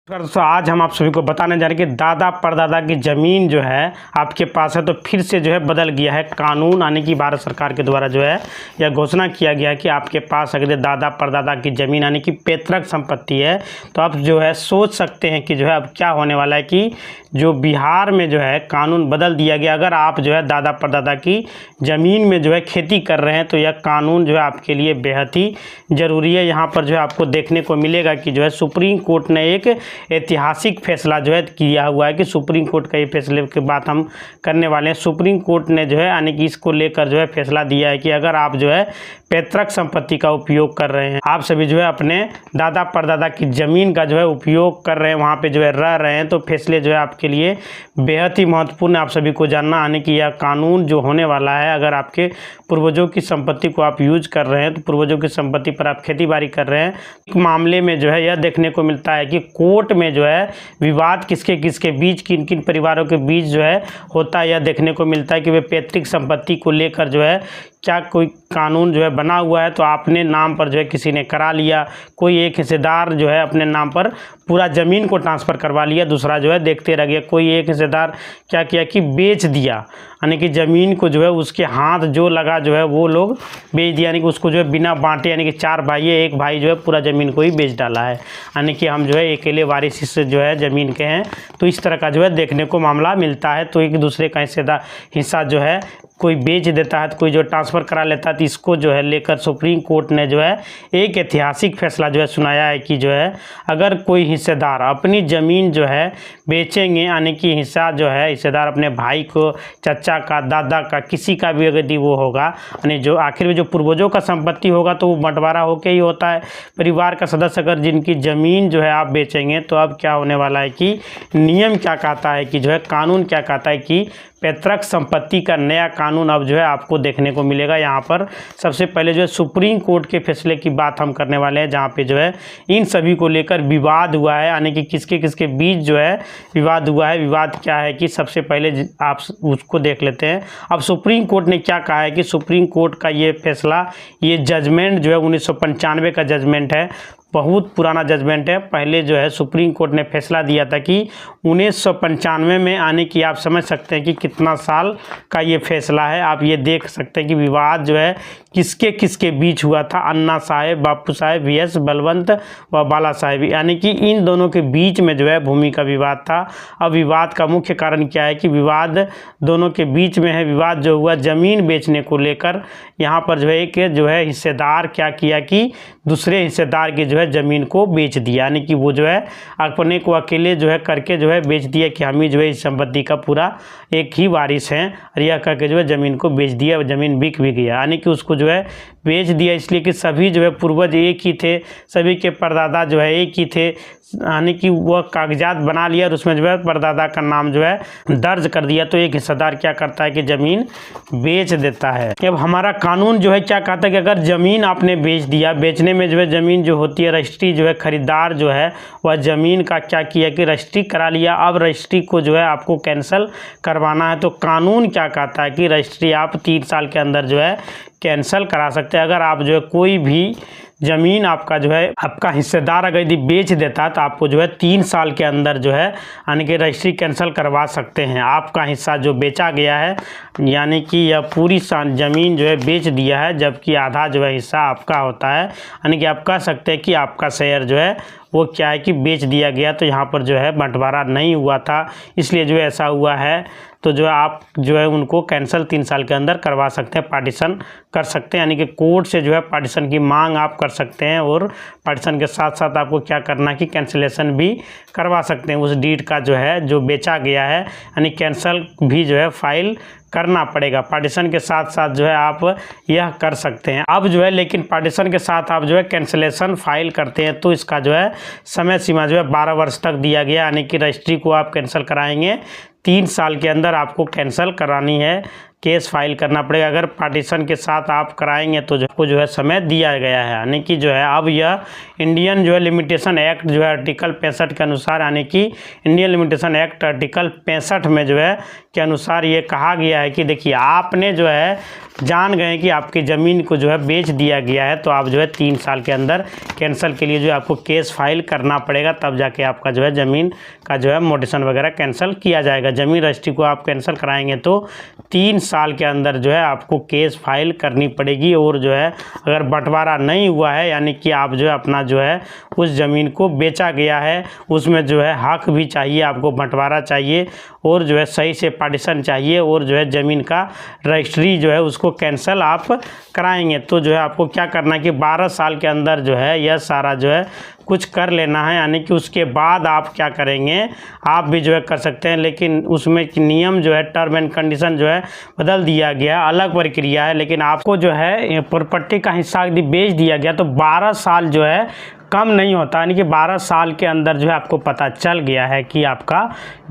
दोस्तों आज हम आप सभी को बताने जा रहे हैं कि दादा परदादा की ज़मीन जो है आपके पास है तो फिर से जो है बदल गया है कानून, यानी कि भारत सरकार के द्वारा जो है यह घोषणा किया गया है कि आपके पास अगर दादा परदादा की ज़मीन यानी कि पैतृक संपत्ति है तो आप जो है सोच सकते हैं कि जो है अब क्या होने वाला है कि जो बिहार में जो है कानून बदल दिया गया। अगर आप जो है दादा परदादा की ज़मीन में जो है खेती कर रहे हैं तो यह कानून जो है आपके लिए बेहद ही ज़रूरी है। यहाँ पर जो है आपको देखने को मिलेगा कि जो है सुप्रीम कोर्ट ने एक ऐतिहासिक फैसला जो है किया हुआ है कि सुप्रीम कोर्ट का ये फैसले की बात हम करने वाले हैं। सुप्रीम कोर्ट ने जो है यानी कि इसको लेकर जो है फैसला दिया है कि अगर आप जो है पैतृक संपत्ति का उपयोग कर रहे हैं, आप सभी जो है अपने दादा परदादा की ज़मीन का जो है उपयोग कर रहे हैं, वहाँ पे जो है रह रहे हैं, तो फैसले जो है आपके लिए बेहद ही महत्वपूर्ण है आप सभी को जानना। यानी कि यह कानून जो होने वाला है, अगर आपके पूर्वजों की संपत्ति को आप यूज कर रहे हैं तो पूर्वजों की संपत्ति पर आप खेती बाड़ी कर रहे हैं, एक मामले में जो है यह देखने को मिलता है कि कोर्ट में जो है विवाद किसके किसके बीच, किन किन परिवारों के बीच जो है होता है। यह देखने को मिलता है कि वे पैतृक संपत्ति को लेकर जो है क्या कोई कानून जो है बना हुआ है तो अपने नाम पर जो है किसी ने करा लिया, कोई एक हिस्सेदार जो है अपने नाम पर पूरा ज़मीन को ट्रांसफ़र करवा लिया, दूसरा जो है देखते रह गया। कोई एक हिस्सेदार क्या किया कि बेच दिया, यानी कि ज़मीन को जो है उसके हाथ जो लगा जो है वो लोग बेच दिया, यानी कि उसको जो है बिना बांटे, यानी कि 4 भाई है, एक भाई जो है पूरा ज़मीन को ही बेच डाला है, यानी कि हम जो है अकेले वारिस से जो है ज़मीन के हैं। तो इस तरह का जो है देखने को मामला मिलता है। तो एक दूसरे का हिस्सा जो है कोई बेच देता है तो कोई जो ट्रांसफ़र करा लेता है। तो इसको जो है लेकर सुप्रीम कोर्ट ने जो है एक ऐतिहासिक फैसला जो है सुनाया है कि जो है अगर कोई हिस्सेदार अपनी ज़मीन जो है बेचेंगे, यानी कि हिस्सा जो है हिस्सेदार अपने भाई को, चचा का, दादा का, किसी का भी अगर वो होगा, यानी जो आखिर में जो पूर्वजों का संपत्ति होगा तो वो बंटवारा होके ही होता है। परिवार का सदस्य अगर जिनकी ज़मीन जो है आप बेचेंगे तो अब क्या होने वाला है कि नियम क्या कहता है कि जो है कानून क्या कहता है कि पैतृक संपत्ति का नया कानून अब जो है आपको देखने को मिलेगा। यहाँ पर सबसे पहले जो है सुप्रीम कोर्ट के फैसले की बात हम करने वाले हैं, जहाँ पे जो है इन सभी को लेकर विवाद हुआ है, यानी कि किसके किसके बीच जो है विवाद हुआ है। विवाद क्या है कि सबसे पहले आप उसको देख लेते हैं। अब सुप्रीम कोर्ट ने क्या कहा है कि सुप्रीम कोर्ट का ये फैसला, ये जजमेंट जो है 1995 का जजमेंट है, बहुत पुराना जजमेंट है। पहले जो है सुप्रीम कोर्ट ने फैसला दिया था कि 1995 में, आने की आप समझ सकते हैं कि कितना साल का ये फैसला है। आप ये देख सकते हैं कि विवाद जो है किसके किसके बीच हुआ था। अन्ना साहेब, बापू साहेब, वीएस बलवंत व बाला साहेब, यानी कि इन दोनों के बीच में जो है भूमि का विवाद था। अब विवाद का मुख्य कारण क्या है कि विवाद दोनों के बीच में है। विवाद जो हुआ ज़मीन बेचने को लेकर, यहाँ पर जो है एक जो है हिस्सेदार क्या किया कि दूसरे हिस्सेदार की जो है ज़मीन को बेच दिया, यानी कि वो जो है अपने को अकेले जो है करके जो है बेच दिया कि हम ही जो है इस संपत्ति का पूरा एक ही वारिस हैं, और यह करके जो है ज़मीन को बेच दिया। ज़मीन बिक भी गया, यानी कि उसको जो है बेच दिया इसलिए कि सभी जो है पूर्वज एक ही थे, सभी के परदादा जो है एक ही थे, यानी कि वह कागजात बना लिया और उसमें जो है परदादा का नाम जो है दर्ज कर दिया। तो एक हिस्सेदार क्या करता है कि ज़मीन बेच देता है। अब हमारा कानून जो है क्या कहता है कि अगर ज़मीन आपने बेच दिया, बेचने में जो है ज़मीन जो होती है रजिस्ट्री जो है खरीदार जो है वह ज़मीन का क्या किया कि रजिस्ट्री करा लिया। अब रजिस्ट्री को जो है आपको कैंसिल करवाना है। तो कानून क्या कहता है कि रजिस्ट्री आप 3 साल के अंदर जो है कैंसिल करा सकते हैं। अगर आप जो है कोई भी ज़मीन आपका जो है आपका हिस्सेदार अगर यदि बेच देता है तो आपको जो है 3 साल के अंदर जो है यानी कि रजिस्ट्री कैंसिल करवा सकते हैं। आपका हिस्सा जो बेचा गया है, यानी कि यह पूरी ज़मीन जो है बेच दिया है, जबकि आधा जो है हिस्सा आपका होता है, यानी कि आप कह सकते हैं कि आपका शेयर जो है वो क्या है कि बेच दिया गया। तो यहाँ पर जो है बंटवारा नहीं हुआ था, इसलिए जो है ऐसा हुआ है। तो जो है आप जो है उनको कैंसिल 3 साल के अंदर करवा सकते हैं, पार्टीशन कर सकते हैं, यानी कि कोर्ट से जो है पार्टीशन की मांग आप कर सकते हैं। और पार्टीशन के साथ साथ आपको क्या करना है कि कैंसिलेशन भी करवा सकते हैं उस डीड का जो है जो बेचा गया है, यानी कैंसिल भी जो है फाइल करना पड़ेगा। पार्टीशन के साथ साथ जो है आप यह कर सकते हैं। अब जो है लेकिन पार्टीशन के साथ आप जो है कैंसिलेशन फाइल करते हैं तो इसका जो है समय सीमा जो है 12 वर्ष तक दिया गया, यानी कि रजिस्ट्री को आप कैंसिल कराएंगे 3 साल के अंदर आपको कैंसिल करानी है। केस फाइल करना पड़ेगा। अगर पार्टीशन के साथ आप कराएंगे तो जो है समय दिया गया है, यानी कि जो है अब यह इंडियन जो है लिमिटेशन एक्ट जो है आर्टिकल 65 के अनुसार, यानी कि इंडियन लिमिटेशन एक्ट आर्टिकल 65 में जो है के अनुसार ये कहा गया है कि देखिए आपने जो है जान गए कि आपकी ज़मीन को जो है बेच दिया गया है, तो आप जो है 3 साल के अंदर कैंसिल के लिए जो है आपको केस फाइल करना पड़ेगा, तब जाके आपका जो है ज़मीन का जो है मोडिशन वगैरह कैंसिल किया जाएगा। ज़मीन रजिस्ट्री को आप कैंसिल कराएंगे तो 3 साल के अंदर जो है आपको केस फाइल करनी पड़ेगी। और जो है अगर बंटवारा नहीं हुआ है, यानी कि आप जो है अपना जो है उस ज़मीन को बेचा गया है, उसमें जो है हक भी चाहिए, आपको बंटवारा चाहिए और जो है सही से पार्टीशन चाहिए और जो है ज़मीन का रजिस्ट्री जो है उसको कैंसिल आप कराएंगे, तो जो है आपको क्या करना है कि 12 साल के अंदर जो है यह सारा जो है कुछ कर लेना है। यानी कि उसके बाद आप क्या करेंगे, आप भी जो है कर सकते हैं, लेकिन उसमें नियम जो है टर्म एंड कंडीशन जो है बदल दिया गया, अलग प्रक्रिया है। लेकिन आपको जो है प्रॉपर्टी का हिस्सा यदि बेच दिया गया तो 12 साल जो है कम नहीं होता, यानी कि 12 साल के अंदर जो है आपको पता चल गया है कि आपका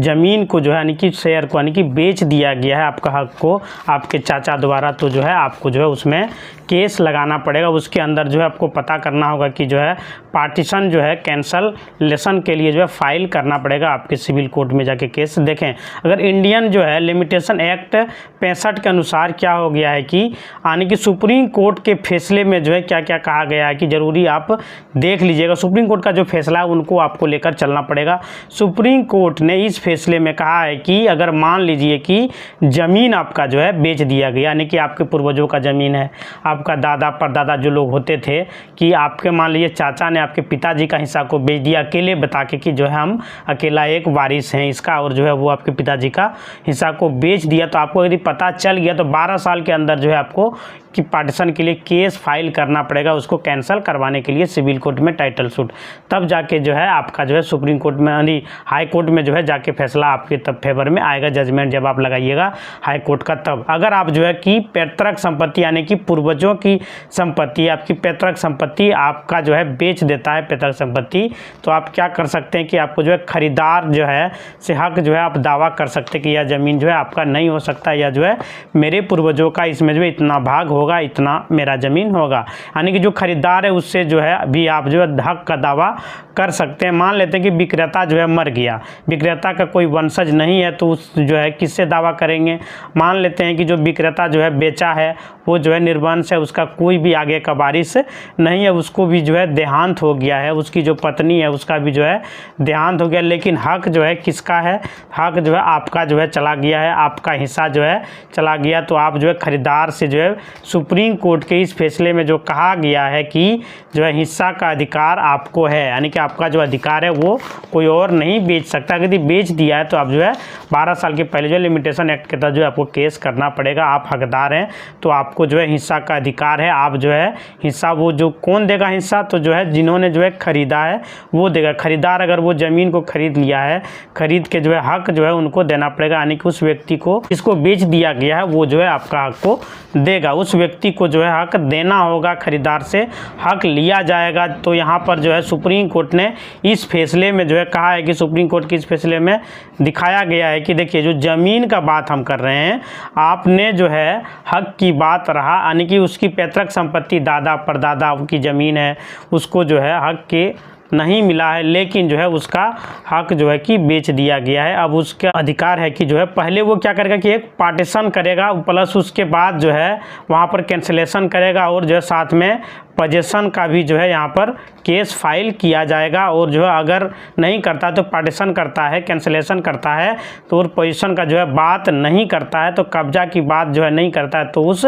ज़मीन को जो है यानी कि शेयर को यानी कि बेच दिया गया है, आपका हक को आपके चाचा द्वारा, तो जो है आपको जो है उसमें केस लगाना पड़ेगा। उसके अंदर जो है आपको पता करना होगा कि जो है पार्टीशन जो है कैंसलेशन के लिए जो है फाइल करना पड़ेगा आपके सिविल कोर्ट में जाके केस। देखें अगर इंडियन जो है लिमिटेशन एक्ट 65 के अनुसार क्या हो गया है कि यानी कि सुप्रीम कोर्ट के फैसले में जो है क्या क्या कहा गया है कि ज़रूरी आप देख लीजिएगा। सुप्रीम कोर्ट का जो फैसला है उनको आपको लेकर चलना पड़ेगा। सुप्रीम कोर्ट ने इस फैसले में कहा है कि अगर मान लीजिए कि ज़मीन आपका जो है बेच दिया गया, यानी कि आपके पूर्वजों का ज़मीन है, आपका दादा परदादा जो लोग होते थे कि आपके मान लीजिए चाचा ने आपके पिताजी का हिस्सा को बेच दिया अकेले बता के कि जो है हम अकेला एक वारिस हैं इसका, और जो है वो आपके पिताजी का हिस्सा को बेच दिया, तो आपको यदि पता चल गया तो 12 साल के अंदर जो है आपको कि पार्टीशन के लिए केस फाइल करना पड़ेगा, उसको कैंसिल करवाने के लिए सिविल कोर्ट में टाइटल सूट, तब जाके जो है आपका जो है सुप्रीम कोर्ट में यानी हाई कोर्ट में जो है जाके फैसला आपके तब फेवर में आएगा, जजमेंट जब आप लगाइएगा हाई कोर्ट का। तब अगर आप जो है कि पैतृक संपत्ति यानी कि पूर्वजों की संपत्ति, आपकी पैतृक संपत्ति आपका जो है बेच देता है पैतृक संपत्ति, तो आप क्या कर सकते हैं कि आपको जो है खरीदार जो है से हक जो है आप दावा कर सकते हैं कि यह ज़मीन जो है आपका नहीं हो सकता, या जो है मेरे पूर्वजों का इसमें जो है इतना भाग होगा, इतना मेरा ज़मीन होगा, यानी कि जो खरीदार है उससे जो है अभी आप जो है हक का दावा कर सकते हैं। मान लेते हैं कि विक्रेता जो है मर गया, विक्रेता का कोई वंशज नहीं है, तो उस जो है किससे दावा करेंगे। मान लेते हैं कि जो विक्रेता जो है बेचा है वो जो है निर्वंश है, उसका कोई भी आगे का वारिस नहीं है, उसको भी जो है देहांत हो गया है, उसकी जो पत्नी है उसका भी जो है देहांत हो गया, लेकिन हक जो है किसका है, हक जो है आपका जो है चला गया है, आपका हिस्सा जो है चला गया, तो आप जो है खरीदार से जो है सुप्रीम कोर्ट के इस फैसले में जो कहा गया है कि जो है हिस्सा का अधिकार आपको है, यानी कि आपका जो अधिकार है वो कोई और नहीं बेच सकता। यदि बेच दिया है तो आप जो है 12 साल के पहले जो लिमिटेशन एक्ट के तहत जो है आपको केस करना पड़ेगा। आप हकदार हैं तो आपको जो है हिस्सा का अधिकार है, आप जो है हिस्सा वो जो कौन देगा हिस्सा, तो जो है जिन्होंने जो है खरीदा है वो देगा। खरीदार अगर वो ज़मीन को खरीद लिया है, खरीद के जो है हक जो है उनको देना पड़ेगा, यानी कि उस व्यक्ति को जिसको बेच दिया गया है वो जो है आपका हक को देगा, उस व्यक्ति को जो है हक देना होगा, खरीदार से हक लिया जाएगा। तो यहाँ पर जो है सुप्रीम कोर्ट ने इस फैसले में जो है कहा है कि सुप्रीम कोर्ट के इस फैसले में दिखाया गया है कि देखिए जो ज़मीन का बात हम कर रहे हैं, आपने जो है हक की बात रहा, यानी कि उसकी पैतृक संपत्ति दादा परदादा की ज़मीन है, उसको जो है हक के नहीं मिला है, लेकिन जो है उसका हक जो है कि बेच दिया गया है। अब उसका अधिकार है कि जो है पहले वो क्या करेगा कि एक पार्टीशन करेगा, प्लस उसके बाद जो है वहाँ पर कैंसिलेशन करेगा, और जो है साथ में पोजेशन का भी जो है यहाँ पर केस फाइल किया जाएगा। और जो है अगर नहीं करता तो पार्टीशन करता है, कैंसिलेशन करता है, तो और पोजीशन का जो है बात नहीं करता है, तो कब्जा की बात जो है नहीं करता है, तो उस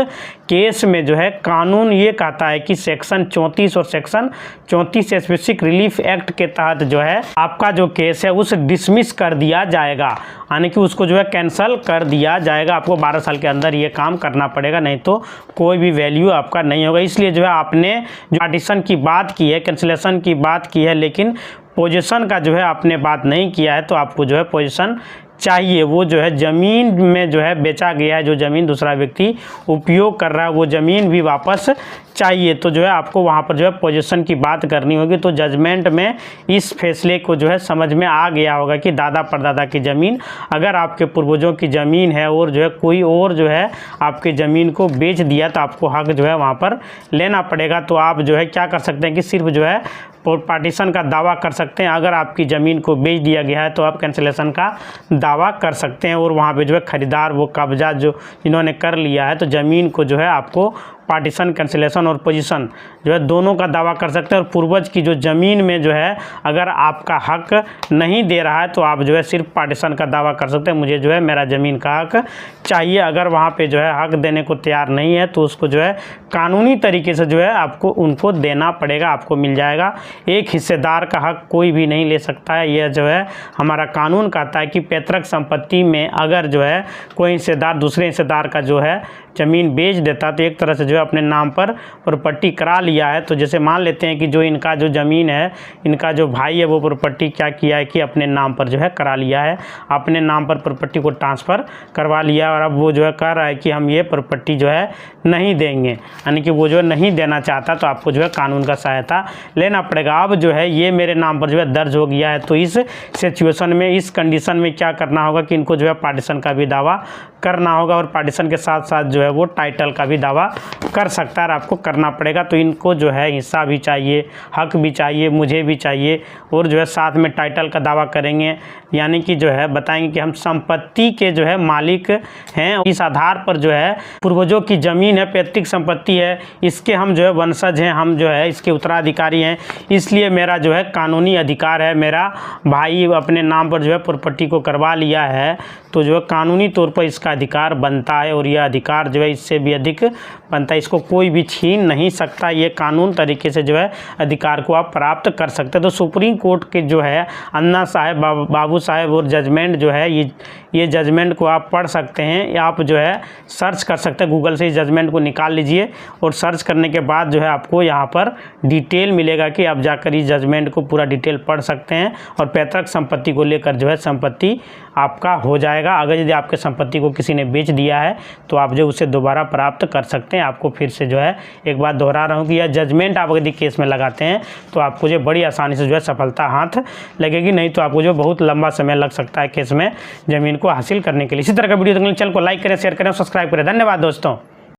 केस में जो है कानून ये कहता है कि सेक्शन 34 और सेक्शन 34 स्पेसिफिक रिलीफ एक्ट के तहत जो है आपका जो केस है उस डिसमिस कर दिया जाएगा, यानी कि उसको जो है कैंसिल कर दिया जाएगा। आपको 12 साल के अंदर ये काम करना पड़ेगा, नहीं तो कोई भी वैल्यू आपका नहीं होगा। इसलिए जो है आपने जो पार्टीशन की बात की है, कैंसिलेशन की बात की है, लेकिन पोजीशन का जो है आपने बात नहीं किया है, तो आपको जो है पोजीशन चाहिए। वो जो है ज़मीन में जो है बेचा गया है, जो ज़मीन दूसरा व्यक्ति उपयोग कर रहा है वो ज़मीन भी वापस चाहिए तो जो है आपको वहाँ पर जो है पोजीशन की बात करनी होगी। तो जजमेंट में इस फैसले को जो है समझ में आ गया होगा कि दादा परदादा की ज़मीन अगर आपके पूर्वजों की ज़मीन है और जो है कोई और जो है आपकी ज़मीन को बेच दिया तो आपको हक जो है वहाँ पर लेना पड़ेगा। तो आप जो है क्या कर सकते हैं कि सिर्फ जो है पार्टीशन का दावा कर सकते हैं। अगर आपकी ज़मीन को बेच दिया गया है तो आप कैंसिलेशन का दावा कर सकते हैं और वहाँ पे जो है ख़रीदार वो कब्जा जो इन्होंने कर लिया है तो ज़मीन को जो है आपको पार्टीशन कैंसिलेशन और पोजीशन जो है दोनों का दावा कर सकते हैं। और पूर्वज की जो ज़मीन में जो है अगर आपका हक नहीं दे रहा है तो आप जो है सिर्फ पार्टीशन का दावा कर सकते हैं, मुझे जो है मेरा ज़मीन का हक चाहिए। अगर वहाँ पे जो है हक देने को तैयार नहीं है तो उसको जो है कानूनी तरीके से जो है आपको उनको देना पड़ेगा, आपको मिल जाएगा। एक हिस्सेदार का हक कोई भी नहीं ले सकता है। यह जो है हमारा कानून कहता है कि पैतृक संपत्ति में अगर जो है कोई हिस्सेदार दूसरे हिस्सेदार का जो है ज़मीन बेच देता तो एक तरह से जो है अपने नाम पर प्रॉपर्टी करा लिया है। तो जैसे मान लेते हैं कि जो इनका जो ज़मीन है, इनका जो भाई है वो प्रॉपर्टी क्या किया है कि अपने नाम पर जो है करा लिया है, अपने नाम पर प्रॉपर्टी को ट्रांसफ़र करवा लिया और अब वो जो है कह रहा है कि हम ये प्रॉपर्टी जो है नहीं देंगे, यानी कि वो जो है नहीं देना चाहता। तो आपको जो है कानून का सहायता लेना पड़ेगा। अब जो है ये मेरे नाम पर जो है दर्ज हो गया है तो इस सिचुएशन में, इस कंडीशन में क्या करना होगा कि इनको जो है पार्टीशन का भी दावा करना होगा और पार्टीशन के साथ साथ जो है वो टाइटल का भी दावा कर सकता है और आपको करना पड़ेगा। तो इनको जो है हिस्सा भी चाहिए, हक भी चाहिए, मुझे भी चाहिए और जो है साथ में टाइटल का दावा करेंगे, यानी कि जो है बताएंगे कि हम संपत्ति के जो है मालिक हैं। इस आधार पर जो है पूर्वजों की ज़मीन है, पैतृक संपत्ति है, इसके हम जो है वंशज हैं, हम जो है इसके उत्तराधिकारी हैं, इसलिए मेरा जो है कानूनी अधिकार है। मेरा भाई अपने नाम पर जो है प्रॉपर्टी को करवा लिया है तो जो है कानूनी तौर पर इसका अधिकार बनता है और यह अधिकार जो है इससे भी अधिक बनता है, इसको कोई भी छीन नहीं सकता। ये कानून तरीके से जो है अधिकार को आप प्राप्त कर सकते हैं। तो सुप्रीम कोर्ट के जो है अन्ना साहब, बाबू साहब और जजमेंट जो है ये जजमेंट को आप पढ़ सकते हैं या आप जो है सर्च कर सकते हैं, गूगल से इस जजमेंट को निकाल लीजिए और सर्च करने के बाद जो है आपको यहाँ पर डिटेल मिलेगा कि आप जाकर इस जजमेंट को पूरा डिटेल पढ़ सकते हैं और पैतृक संपत्ति को लेकर जो है संपत्ति आपका हो जाएगा। अगर यदि आपके संपत्ति को किसी ने बेच दिया है तो आप जो उसे दोबारा प्राप्त कर सकते हैं। आपको फिर से जो है एक बात दोहरा रहा हूँ कि यह जजमेंट आप यदि केस में लगाते हैं तो आपको जो बड़ी आसानी से जो है सफलता हाथ लगेगी, नहीं तो आपको जो बहुत लंबा समय लग सकता है केस में ज़मीन को हासिल करने के लिए। इसी तरह का वीडियो देखने के लिए चैनल को लाइक करें, शेयर करें, सब्सक्राइब करें। धन्यवाद दोस्तों।